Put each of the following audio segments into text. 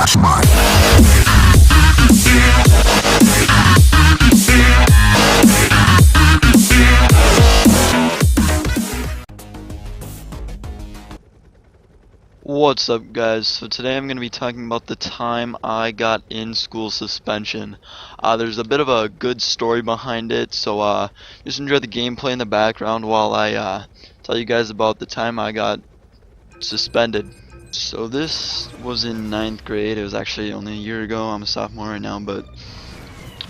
What's up, guys? So today I'm going to be talking about the time I got in school suspension. There's a bit of a good story behind it, so just enjoy the gameplay in the background while I tell you guys about the time I got suspended. So this was in 9th grade. It was actually only a year ago. I'm a sophomore right now, but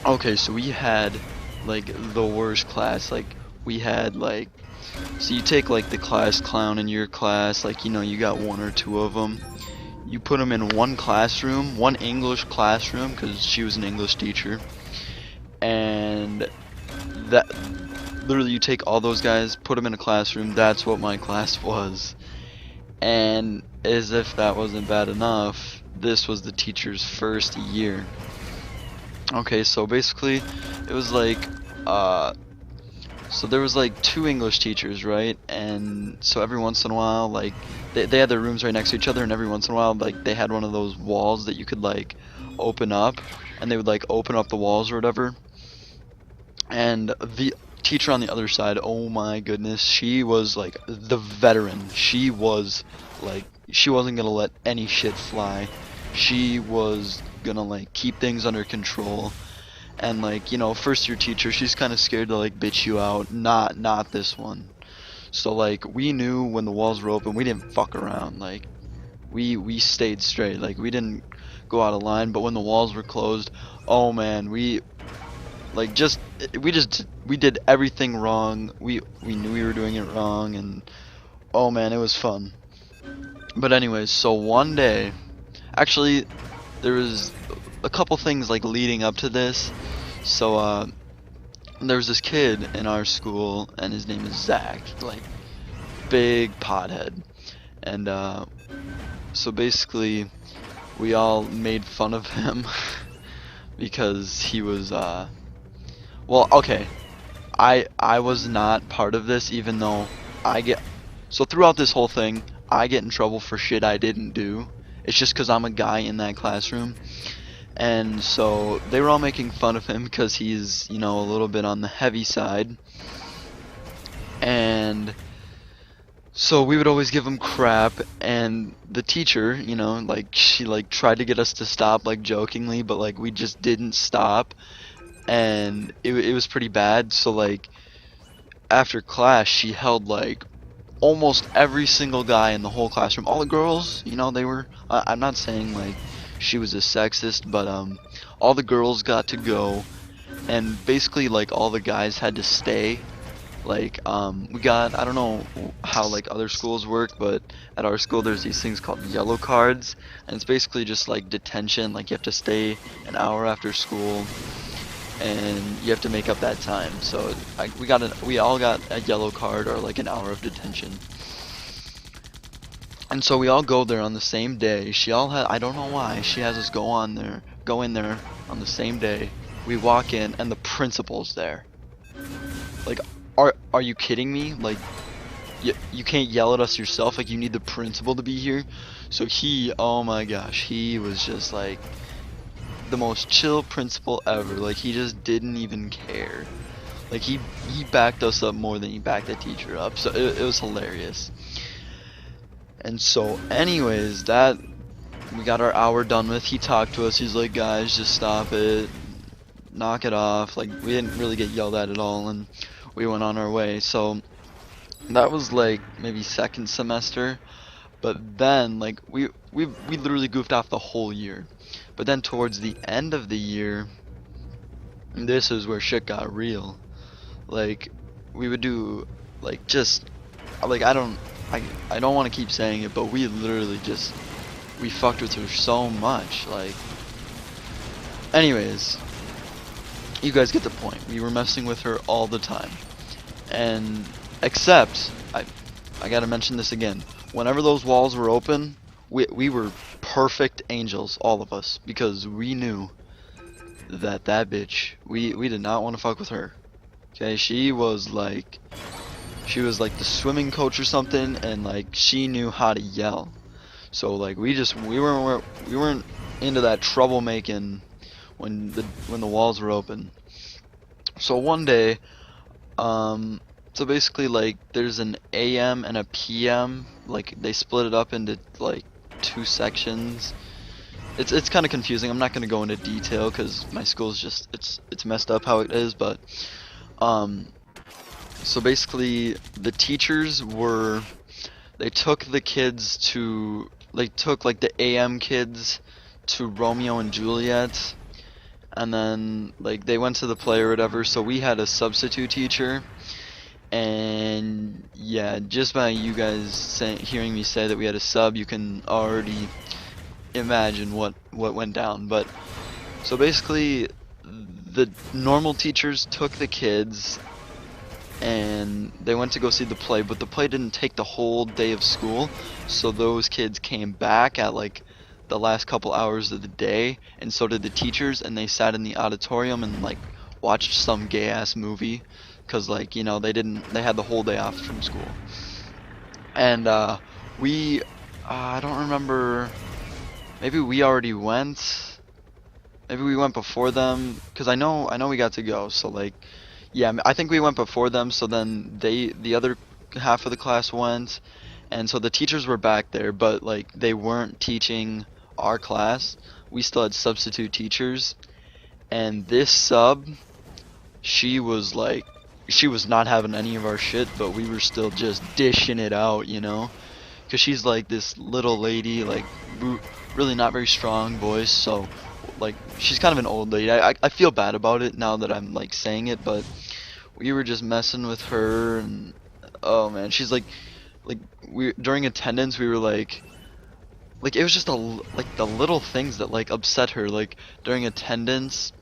okay, so we had like the worst class. Like we had like, so you take like the class clown in your class, like, you know, you got one or two of them. You put them in one classroom, one English classroom, because she was an English teacher. And that, literally you take all those guys, put them in a classroom. That's what my class was. And as if that wasn't bad enough, this was the teacher's first year. Okay, so basically it was like, so there was like 2 English teachers, right? And so every once in a while, like, they had their rooms right next to each other, and every once in a while, like, they had one of those walls that you could like open up, and they would like open up the walls or whatever. And the teacher on the other side, oh my goodness, she was like the veteran. She was like, she wasn't gonna let any shit fly. She was gonna like keep things under control. And like, you know, first year teacher, she's kind of scared to like bitch you out. Not this one. So like, we knew when the walls were open, we didn't fuck around. Like, we stayed straight. Like, we didn't go out of line. But when the walls were closed, oh man, we did everything wrong. We knew we were doing it wrong, and oh man, it was fun. But anyways, so one day, actually, there was a couple things like leading up to this. So there was this kid in our school, and his name is Zach, like big pothead. And so basically we all made fun of him because he was well, okay, I was not part of this, even though so throughout this whole thing I get in trouble for shit I didn't do. It's just because I'm a guy in that classroom. And so they were all making fun of him because he's, you know, a little bit on the heavy side. And so we would always give him crap, and the teacher, you know, like, she like tried to get us to stop, like, jokingly, but like we just didn't stop. And it was pretty bad. So like after class, she held like almost every single guy in the whole classroom, all the girls, you know, they were, I'm not saying like she was a sexist, but all the girls got to go, and basically like all the guys had to stay. Like we got, I don't know how like other schools work, but at our school there's these things called yellow cards, and it's basically just like detention. Like, you have to stay an hour after school, and you have to make up that time. So we all got a yellow card, or like an hour of detention. And so we all go there on the same day. She all had, I don't know why, she has us go in there on the same day. We walk in, and the principal's there. Like, are you kidding me? Like, you can't yell at us yourself, like, you need the principal to be here. So he, oh my gosh, he was just like the most chill principal ever. Like, he just didn't even care. Like, he backed us up more than he backed the teacher up. So it was hilarious. And so anyways, that we got our hour done with. He talked to us. He's like, guys, just stop it, knock it off. Like, we didn't really get yelled at all, and we went on our way. So that was like maybe second semester. But then like we literally goofed off the whole year. But then towards the end of the year, this is where shit got real. Like, we would do like, just like, I don't want to keep saying it, but we literally just, we fucked with her so much. Like, anyways, you guys get the point. We were messing with her all the time. And except, I gotta mention this again, whenever those walls were open, we were perfect angels, all of us, because we knew that bitch, we did not want to fuck with her. Okay, she was like the swimming coach or something, and like, she knew how to yell. So like, we weren't into that troublemaking when the walls were open. So one day, so basically like there's an AM and a PM, like they split it up into like 2 sections. It's kind of confusing. I'm not gonna go into detail because my school's just it's messed up how it is, but um, so basically the teachers were they took the kids to they took like the AM kids to Romeo and Juliet, and then like they went to the play or whatever. So we had a substitute teacher, and yeah, just by you guys hearing me say that we had a sub, you can already imagine what went down. But so basically the normal teachers took the kids and they went to go see the play, but the play didn't take the whole day of school, so those kids came back at like the last couple hours of the day, and so did the teachers, and they sat in the auditorium and like watched some gay ass movie, cause like, you know, they had the whole day off from school. And we I don't remember, maybe we already went, maybe we went before them, cause I know we got to go, so like, yeah, I think we went before them, so then the other half of the class went, and so the teachers were back there, but like they weren't teaching our class. We still had substitute teachers, and this sub, she was not having any of our shit, but we were still just dishing it out, you know, because she's like this little lady, like really not very strong voice, so like she's kind of an old lady. I feel bad about it now that I'm like saying it, but we were just messing with her, and oh man, she's like we during attendance we were like it was just like the little things that like upset her. Like during attendance,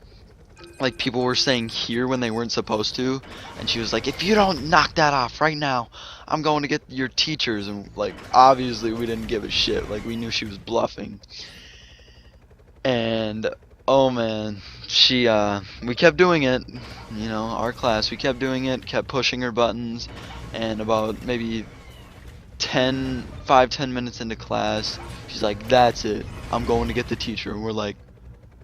like people were saying here when they weren't supposed to, and she was like, if you don't knock that off right now, I'm going to get your teachers. And like obviously we didn't give a shit, like we knew she was bluffing. And oh man, we kept doing it, you know, our class, we kept doing it, kept pushing her buttons, and about maybe 10 minutes into class, she's like, that's it, I'm going to get the teacher. And we're like,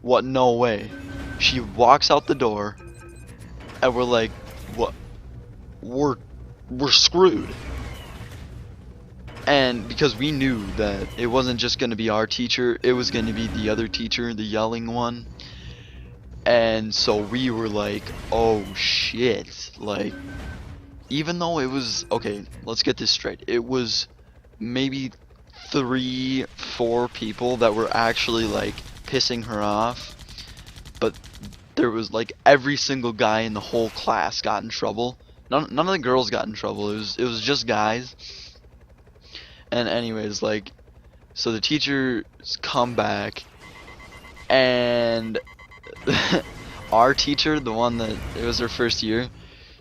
what? No way. She walks out the door, and we're like, what? We're screwed. And because we knew that it wasn't just going to be our teacher, it was going to be the other teacher, the yelling one. And so we were like, oh shit. Like, even though it was, okay, let's get this straight. It was maybe 3-4 people that were actually like pissing her off. But there was like every single guy in the whole class got in trouble. None of the girls got in trouble. It was just guys. And anyways, like, so the teachers come back, and our teacher, the one that it was her first year,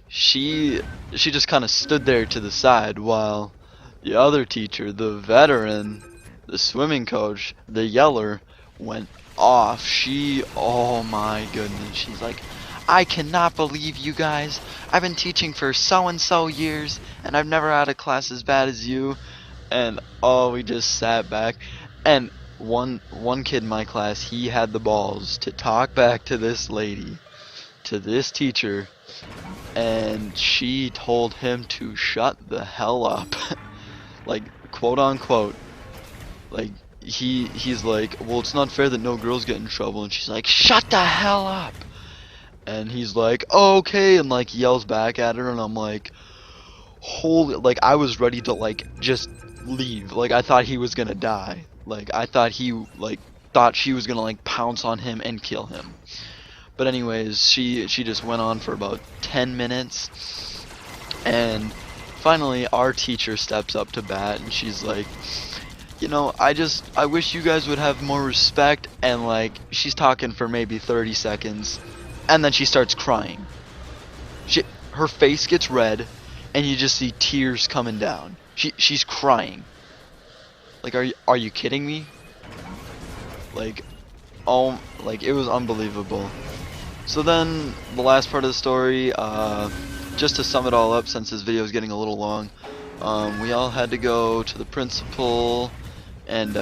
she just kind of stood there to the side while the other teacher, the veteran, the swimming coach, the yeller, went off. Oh my goodness, she's like, I cannot believe you guys. I've been teaching for so and so years, and I've never had a class as bad as you. And oh, we just sat back, and one kid in my class, he had the balls to talk back to this lady, to this teacher, and she told him to shut the hell up. Like, quote unquote. Like, he's like, well, it's not fair that no girls get in trouble, and she's like, shut the hell up. And he's like, okay, and like yells back at her, and I'm like, holy, like I was ready to like just leave. Like I thought he was gonna die. Like I thought thought she was gonna like pounce on him and kill him. But anyways, she just went on for about 10 minutes, and finally our teacher steps up to bat, and she's like, you know, I wish you guys would have more respect. And like she's talking for maybe 30 seconds, and then she starts crying. Her face gets red, and you just see tears coming down. She's crying. Like, are you kidding me? Like, oh, like it was unbelievable. So then the last part of the story, just to sum it all up, since this video is getting a little long, we all had to go to the principal, and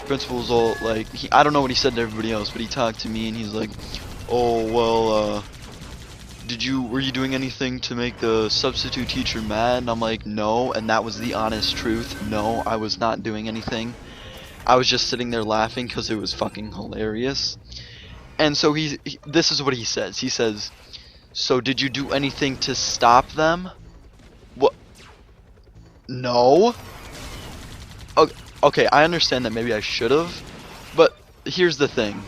principal's all like, I don't know what he said to everybody else, but he talked to me and he's like, oh well, were you doing anything to make the substitute teacher mad? And I'm like, no, and that was the honest truth. No, I was not doing anything. I was just sitting there laughing because it was fucking hilarious. And so this is what he says. He says, so did you do anything to stop them? What? No. Okay, I understand that maybe I should have, but here's the thing.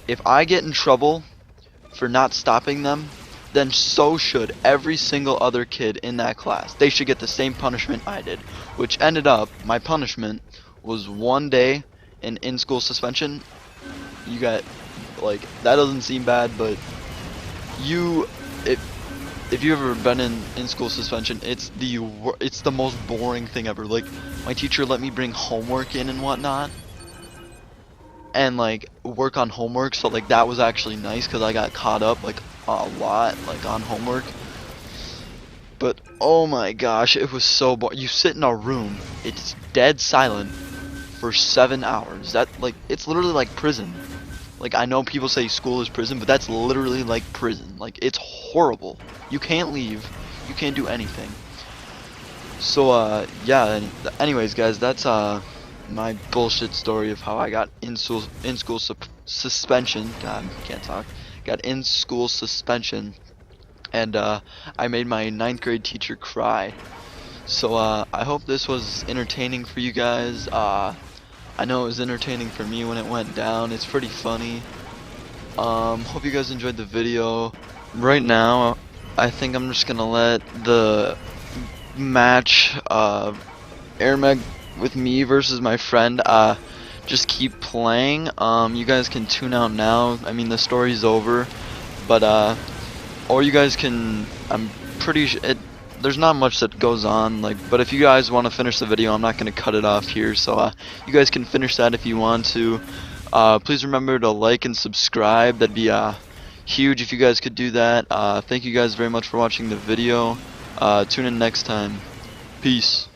If I get in trouble for not stopping them, then so should every single other kid in that class. They should get the same punishment I did, which ended up, my punishment was 1 day in-school suspension. You got, like, that doesn't seem bad, but if you've ever been in school suspension, it's the most boring thing ever. Like, my teacher let me bring homework in and whatnot, and like work on homework, so like that was actually nice because I got caught up like a lot like on homework. But oh my gosh, it was so boring. You sit in a room, it's dead silent for 7 hours. That, like, it's literally like prison. Like, I know people say school is prison, but that's literally like prison. Like, it's horrible. You can't leave. You can't do anything. So, yeah, anyways, guys, that's, my bullshit story of how I got in-school suspension. God, can't talk. Got in-school suspension. And, I made my 9th grade teacher cry. So, I hope this was entertaining for you guys. I know it was entertaining for me when it went down. It's pretty funny. Hope you guys enjoyed the video. Right now, I think I'm just gonna let the match, Air Meg with me versus my friend, just keep playing. You guys can tune out now. I mean, the story's over. But, or you guys can, I'm pretty sure, there's not much that goes on, like, but if you guys want to finish the video, I'm not going to cut it off here, so you guys can finish that if you want to. Please remember to like and subscribe. That'd be huge if you guys could do that. Thank you guys very much for watching the video. Tune in next time. Peace.